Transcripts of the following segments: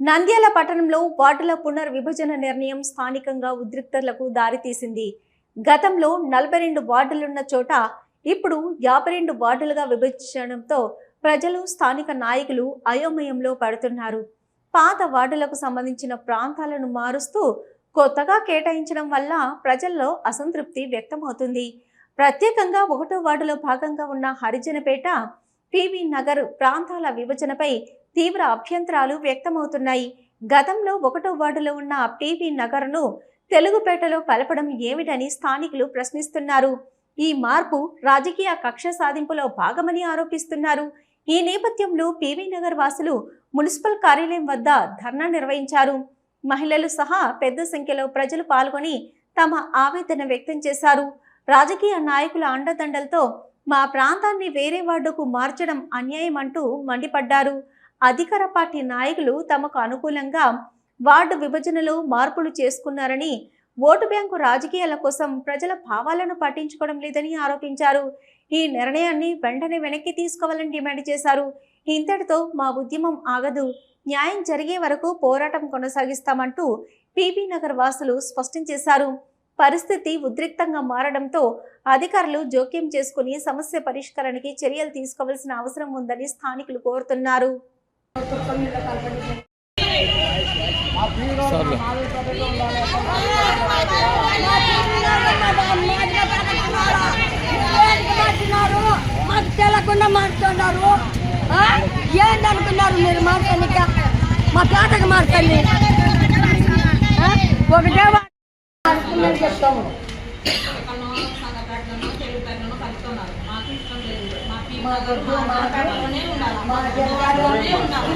నంద్యాల పట్టణంలో వార్డుల పునర్విభజన నిర్ణయం స్థానికంగా ఉద్రిక్తతలకు దారితీసింది. గతంలో 42 వార్డులున్న చోట ఇప్పుడు 52 వార్డులుగా విభజించడంతో ప్రజలు, స్థానిక నాయకులు అయోమయంలో పడుతున్నారు. పాత వార్డులకు సంబంధించిన ప్రాంతాలను మారుస్తూ కొత్తగా కేటాయించడం వల్ల ప్రజల్లో అసంతృప్తి వ్యక్తమవుతుంది. ప్రత్యేకంగా 1వ వార్డులో భాగంగా ఉన్న హరిజనపేట, పివి నగర్ ప్రాంతాల విభజనపై తీవ్ర అభ్యంతరాలు వ్యక్తమవుతున్నాయి. గతంలో 1వ వార్డులో ఉన్న పివి నగర్ను తెలుగుపేటలో కలపడం ఏమిటని స్థానికులు ప్రశ్నిస్తున్నారు. ఈ మార్పు రాజకీయ కక్ష సాధింపులో భాగమని ఆరోపిస్తున్నారు. ఈ నేపథ్యంలో పివి నగర్ వాసులు మున్సిపల్ కార్యాలయం వద్ద ధర్నా నిర్వహించారు. మహిళలు సహా పెద్ద సంఖ్యలో ప్రజలు పాల్గొని తమ ఆవేదన వ్యక్తం చేశారు. రాజకీయ నాయకుల అండదండలతో మా ప్రాంతాన్ని వేరే వార్డుకు మార్చడం అన్యాయం అంటూ మండిపడ్డారు. అధికార పార్టీ నాయకులు తమకు అనుకూలంగా వార్డు విభజనలో మార్పులు చేసుకున్నారని, ఓటు బ్యాంకు రాజకీయాల కోసం ప్రజల భావాలను పట్టించుకోవడం లేదని ఆరోపించారు. ఈ నిర్ణయాన్ని వెంటనే వెనక్కి తీసుకోవాలని డిమాండ్ చేశారు. ఇంతటితో మా ఉద్యమం ఆగదు, న్యాయం జరిగే వరకు పోరాటం కొనసాగిస్తామంటూ పివి నగర్ వాసులు స్పష్టం చేశారు. పరిస్థితి ఉద్రిక్తంగా మారడంతో అధికారులు జోక్యం చేసుకుని సమస్య పరిష్కారానికి చర్యలు తీసుకోవాల్సిన అవసరం ఉందని స్థానికులు కోరుతున్నారు. మాకు తెలకుండా మారుతున్నారు. ఏంటనుకున్నారు మీరు? మార్చనిక మా పేటకు మార్చండి. ఒకటే చెప్తాము.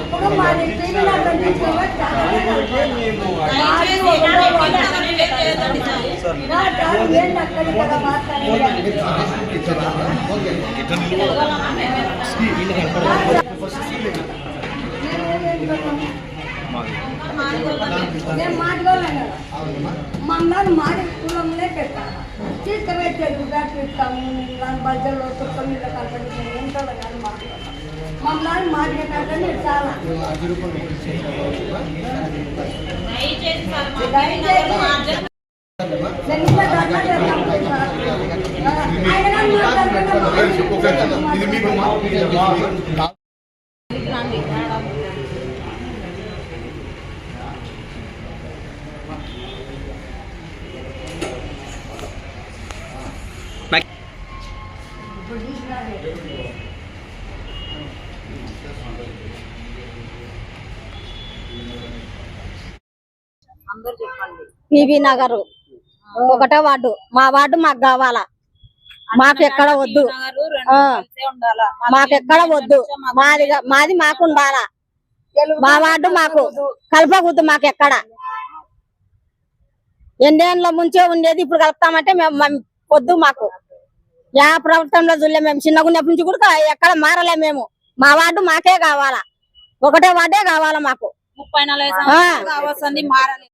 ఇప్పుడు మాది నేను మాట్లాడలేను. మమ్మల్ని మాడి కులంలో పెట్టాను. తీసుకువెచ్చేది ఇస్తాము. దాని బడ్జెట్లో చుట్టం మీద కలపడి ఏంటో కానీ మాట్లాడతాం. మమ్మల్ని మాట్లాడకండి చాలా. పివి నగర్ 1వ వార్డు, మా వార్డు మాకు కావాలా. మాకెక్కడ వద్దు, మాకెక్కడ వద్దు. మాది మాకు ఉండాలా. మా వార్డు మాకు కలపకూడదు. మాకెక్కడ ఎన్నేళ్ళ ముంచే ఉండేది, ఇప్పుడు కలుపుతామంటే మేము వద్దు. మాకు యా ప్రభుత్వంలో చూడలే. మేము చిన్నగున్నప్పటి నుంచి కూడా ఎక్కడ మారలే. మేము మా వార్డు మాకే కావాలా. 1వ వార్డే కావాలా మాకు. 34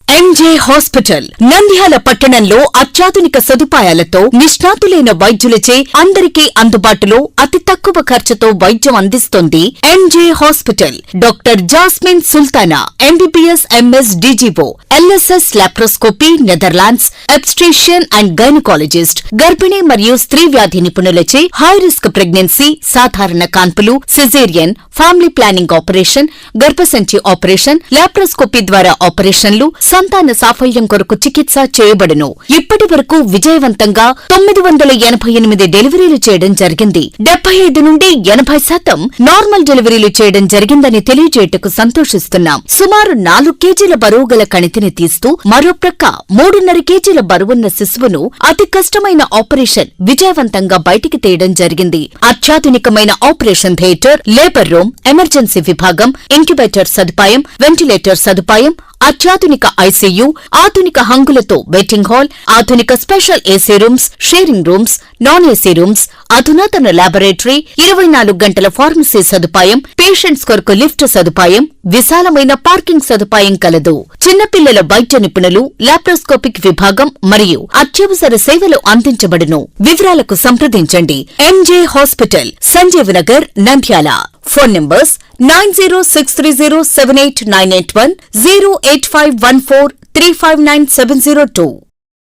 ఎంజే హాస్పిటల్ నంద్యాల పట్టణంలో అత్యాధునిక సదుపాయాలతో నిష్ణాతులైన వైద్యులచే అందరికీ అందుబాటులో అతి తక్కువ ఖర్చుతో వైద్యం అందిస్తోంది MJ hospital. Doctor Jasmine Sultana, MBBS, MS, DGO, LSS laparoscopy, Netherlands, obstetrician and gynaecologist, గర్భిణీ మరియు స్త్రీ వ్యాధి నిపుణులచే హై రిస్క్ ప్రెగ్నెన్సీ, సాధారణ కాన్పులు, సిజేరియన్, ఫ్యామిలీ ప్లానింగ్ ఆపరేషన్, గర్భసంచి ఆపరేషన్, లాప్రోస్కోపీ ద్వారా ఆపరేషన్లు, సంతాన సాఫల్యం కొరకు చికిత్స చేయబడును. ఇప్పటి వరకు విజయవంతంగా 988 డెలివరీలు చేయడం జరిగింది. 75 నుండి 80% నార్మల్ డెలివరీలు చేయడం జరిగిందని తెలియజేయటకు సంతోషిస్తున్నాం. సుమారు 4 కేజీల బరువు గల కణితిని తీస్తూ మరో ప్రక్క 3.5 కేజీల బరువున్న శిశువును అతి కష్టమైన ఆపరేషన్ విజయవంతంగా బయటికి తీయడం జరిగింది. అత్యాధునికమైన operation theatre, labour room, emergency విభాగం, ఇంక్యుబేటర్ సదుపాయం, వెంటిలేటర్ సదుపాయం, అత్యాధునిక ఐసీయూ, ఆధునిక హంగులతో వెయిటింగ్ హాల్, ఆధునిక special AC rooms, sharing rooms, non AC rooms, అధునాతన లాబొరేటరీ, 24 గంటల ఫార్మసీ సదుపాయం, పేషెంట్స్ కొరకు లిఫ్ట్ సదుపాయం, విశాలమైన పార్కింగ్ సదుపాయం కలదు. చిన్నపిల్లల వైద్య నిపుణులు, లాప్రోస్కోపిక్ విభాగం మరియు అత్యవసర సేవలు అందించబడును. వివరాలకు సంప్రదించండి. MJ hospital, Sanjeev Nagar, Nandyal. Phone numbers 9063078981, 08514359702.